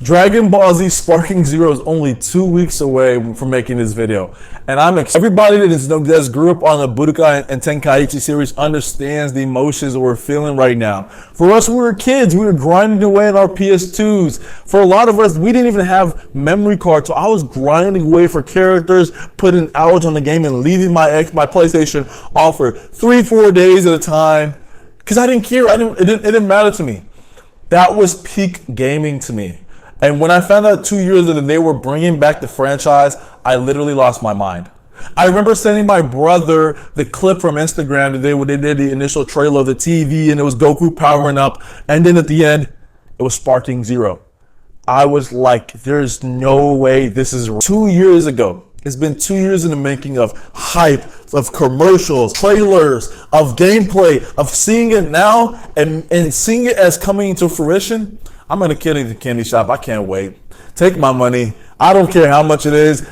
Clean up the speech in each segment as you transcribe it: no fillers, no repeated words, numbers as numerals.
Dragon Ball Z Sparking Zero is only 2 weeks away from making this video. And everybody that grew up on the Budokai and Tenkaichi series understands the emotions that we're feeling right now. For us, we were kids. We were grinding away on our PS2s. For a lot of us, we didn't even have memory cards. So I was grinding away for characters, putting hours on the game and leaving my PlayStation off for 3-4 days at a time. Because I didn't care. It didn't matter to me. That was peak gaming to me. And when I found out 2 years that they were bringing back the franchise, I literally lost my mind. I remember sending my brother the clip from Instagram that they did the initial trailer of the TV, and it was Goku powering up. And then at the end, it was Sparking Zero. I was like, there's no way this is real. 2 years ago. It's been 2 years in the making of hype, of commercials, trailers, of gameplay, of seeing it now and seeing it as coming to fruition. I'm in a candy shop. I can't wait. Take my money. I don't care how much it is.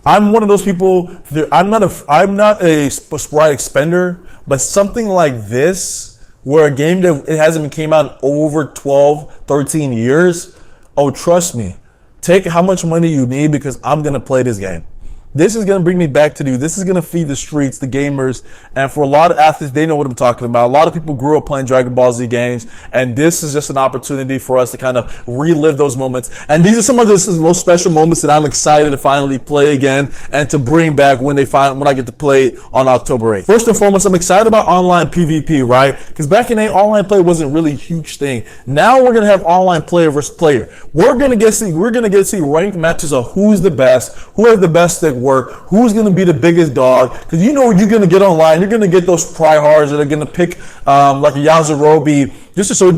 I'm one of those people. I'm not a sporadic spender, but something like this, where a game that it hasn't came out in over 12, 13 years. Oh, trust me. Take how much money you need because I'm going to play this game. This is going to bring me back to you. This is going to feed the streets, the gamers. And for a lot of athletes, they know what I'm talking about. A lot of people grew up playing Dragon Ball Z games. And this is just an opportunity for us to kind of relive those moments. And these are some of the most special moments that I'm excited to finally play again and to bring back when I get to play it on October 8th. First and foremost, I'm excited about online PvP, right? Because back in the day, online play wasn't really a huge thing. Now we're going to have online player versus player. We're going to get to see ranked matches of who's the best, who has the best stick work, who's going to be the biggest dog, because you know you're going to get online, you're going to get those tryhards that are going to pick like a Yajirobe just so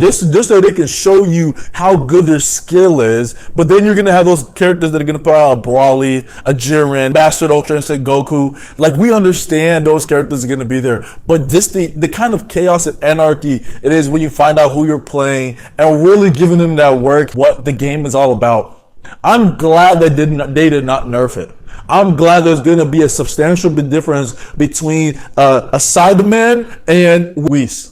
they can show you how good their skill is. But then you're going to have those characters that are going to put out a Brawly, a Jiren, Bastard Ultra Instinct Goku. Like, we understand those characters are going to be there, but the kind of chaos and anarchy it is when you find out who you're playing and really giving them that work, what the game is all about. I'm glad they did not nerf it. I'm glad there's going to be a substantial difference between a Cyberman and Whis.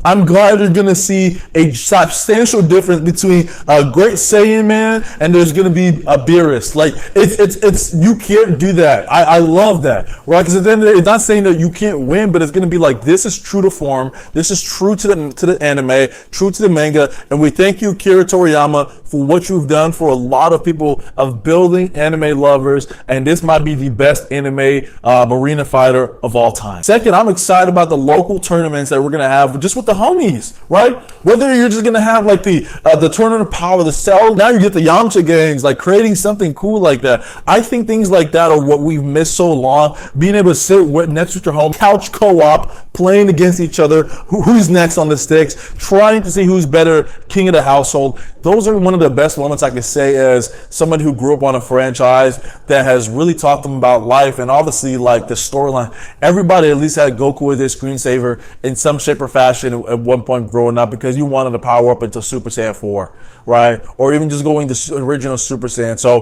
I'm glad you're going to see a substantial difference between a Great Saiyan Man and there's going to be a Beerus. Like, it's you can't do that. I love that, right? Because at the end of the day, it's not saying that you can't win, but it's going to be like, this is true to form. This is true to the anime, true to the manga. And we thank you, Akira Toriyama, for what you've done for a lot of people of building anime lovers. And this might be the best anime arena fighter of all time. Second, I'm excited about the local tournaments that we're going to have just with the homies, right? Whether you're just gonna have like the Tournament of Power, the Cell, now you get the Yamcha gangs, like creating something cool like that. I think things like that are what we've missed so long. Being able to sit next to your home, couch co-op, playing against each other, who's next on the sticks, trying to see who's better king of the household. Those are one of the best moments I can say as someone who grew up on a franchise that has really taught them about life, and obviously like the storyline. Everybody at least had Goku as their screensaver in some shape or fashion at one point growing up, because you wanted to power up into Super Saiyan 4, right? Or even just going to original Super Saiyan. So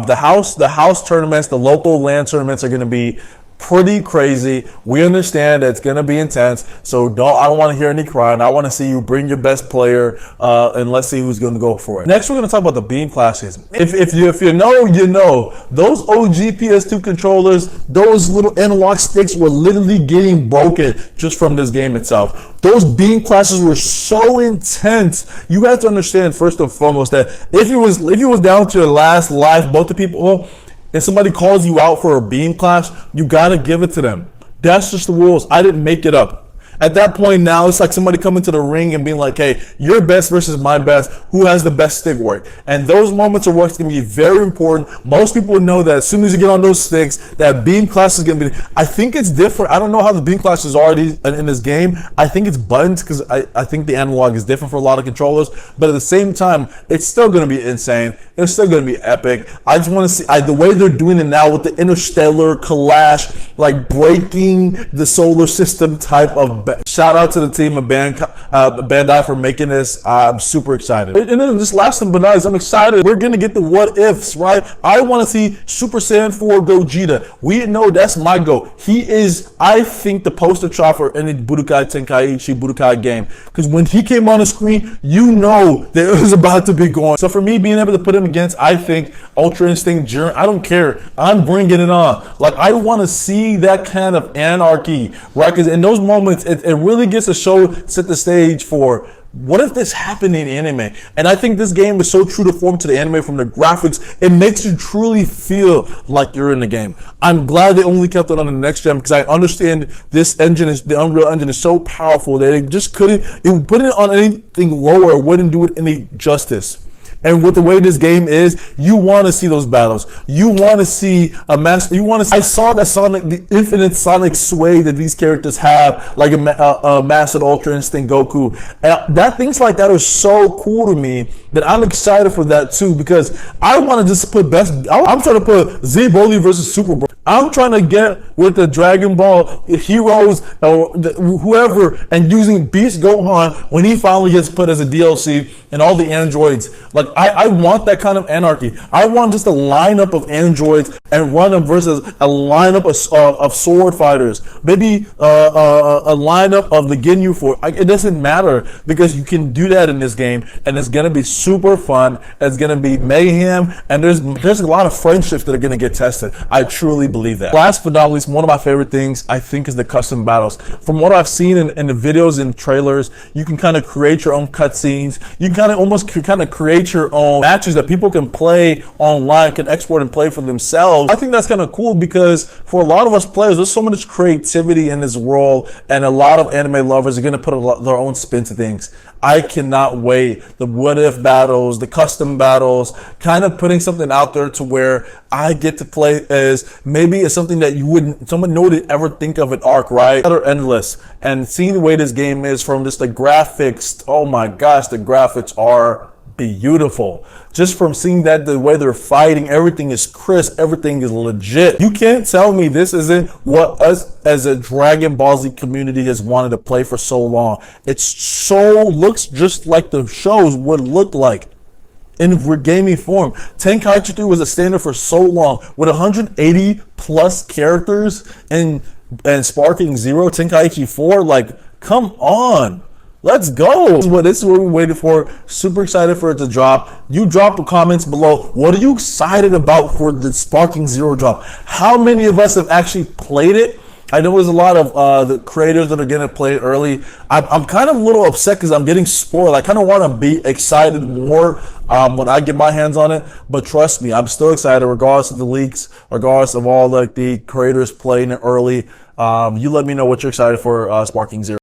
the house tournaments, the local LAN tournaments are going to be pretty crazy. We understand that it's going to be intense, so I don't want to hear any crying. I want to see you bring your best player, and let's see who's going to go for it. Next, we're going to talk about the beam classes. If you know, you know. Those OG PS2 controllers, those little analog sticks were literally getting broken just from this game itself. Those beam classes were so intense. You have to understand first and foremost that if you was down to your last life, both the people, and somebody calls you out for a beam class, you gotta give it to them. That's just the rules. I didn't make it up. At that point now, it's like somebody coming to the ring and being like, hey, your best versus my best. Who has the best stick work? And those moments are what's going to be very important. Most people know that as soon as you get on those sticks, that beam class is going to be, I think it's different. I don't know how the beam class is already in this game. I think it's buttons, because I think the analog is different for a lot of controllers. But at the same time, it's still going to be insane. It's still going to be epic. I just want to see the way they're doing it now with the interstellar clash, like breaking the solar system type of shout out to the team of Bandai for making this. I'm super excited. And then just last but not least, I'm excited. We're gonna get the what ifs, right? I want to see Super Saiyan 4 Gogeta. We know that's my goal. He is, I think, the poster child for any Budokai Tenkaichi Budokai game. Because when he came on the screen, you know that it was about to be going. So for me, being able to put him against, I think, Ultra Instinct, Jiren, I don't care. I'm bringing it on. Like, I want to see that kind of anarchy, right? Because in those moments, it really gets to set the stage for what if this happened in anime? And I think this game is so true to form to the anime from the graphics. It makes you truly feel like you're in the game. I'm glad they only kept it on the next gen because I understand this engine the Unreal Engine is so powerful that it just couldn't, it putting it on anything lower wouldn't do it any justice. And with the way this game is, you want to see those battles. You want to see a master. You want to. I saw that the infinite Sonic sway that these characters have, like a Mastered Ultra Instinct Goku. And that things like that are so cool to me that I'm excited for that too, because I want to just put I'm trying to put Z Broly versus Super Broly. I'm trying to get with the Dragon Ball heroes or whoever, and using Beast Gohan when he finally gets put as a DLC and all the androids. Like, I want that kind of anarchy. I want just a lineup of androids and run them versus a lineup of sword fighters. Maybe a lineup of the Ginyu Force. It doesn't matter, because you can do that in this game, and it's gonna be super fun. It's gonna be mayhem, and there's a lot of friendships that are gonna get tested. I truly believe that. Last but not least, one of my favorite things I think is the custom battles. From what I've seen in the videos and trailers, you can kind of create your own cutscenes. You can almost create your own matches that people can play online, can export and play for themselves. I think that's kind of cool, because for a lot of us players, there's so much creativity in this world, and a lot of anime lovers are going to put their own spin to things. I cannot wait. The what if battles, the custom battles, kind of putting something out there to where I get to play as maybe it's something that someone wouldn't ever think of an arc, right? That are endless. And seeing the way this game is from just the graphics, oh my gosh, the graphics are beautiful. Just from seeing that, the way they're fighting, everything is crisp, everything is legit. You can't tell me this isn't what us as a Dragon Ball Z community has wanted to play for so long. Looks just like the shows would look like in gaming form. Tenkaichi 3 was a standard for so long, with 180 plus characters and Sparking Zero, Tenkaichi 4, like, come on. Let's go. This is what we waited for. Super excited for it to drop. You drop the comments below. What are you excited about for the Sparking Zero drop? How many of us have actually played it? I know there's a lot of the creators that are going to play it early. I'm kind of a little upset because I'm getting spoiled. I kind of want to be excited more when I get my hands on it. But trust me, I'm still excited regardless of the leaks, regardless of all the creators playing it early. You let me know what you're excited for Sparking Zero.